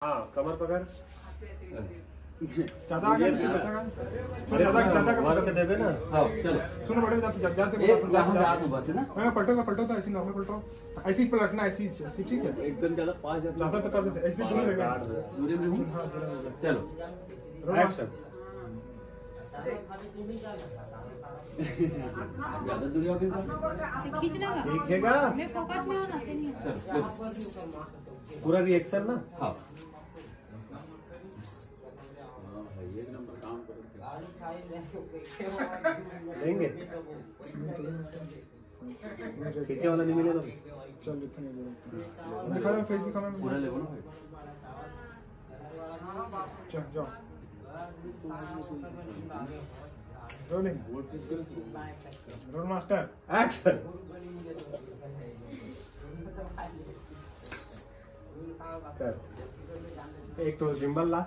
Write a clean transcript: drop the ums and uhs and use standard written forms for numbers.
हाँ कमर पकड़ ज्यादा आ गया ज्यादा वहां से देवे ना। हाँ चलो सुनो बड़े जाते ना पलटो तो ऐसे नॉर्मल पलटो ऐसे ही पलटना ऐसे ठीक है एकदम ज्यादा पास ज्यादा तो कर सकते ऐसे दूर रहेगा दूरी में हूँ। चलो एक्शन। ज्यादा दूरी हो गई खींचना का दिखेगा मैं फोकस में होना नहीं। पूरा रिएक्शन ना। हाँ लेंगे खींचे वाला नहीं मिलेगा। चल इतने दिखा रहा फेस दिखाना पूरा लेवल ना चल जाओ रोलिंग रोल मास्टर एक्शन। कर एक तो जिम्बल ला।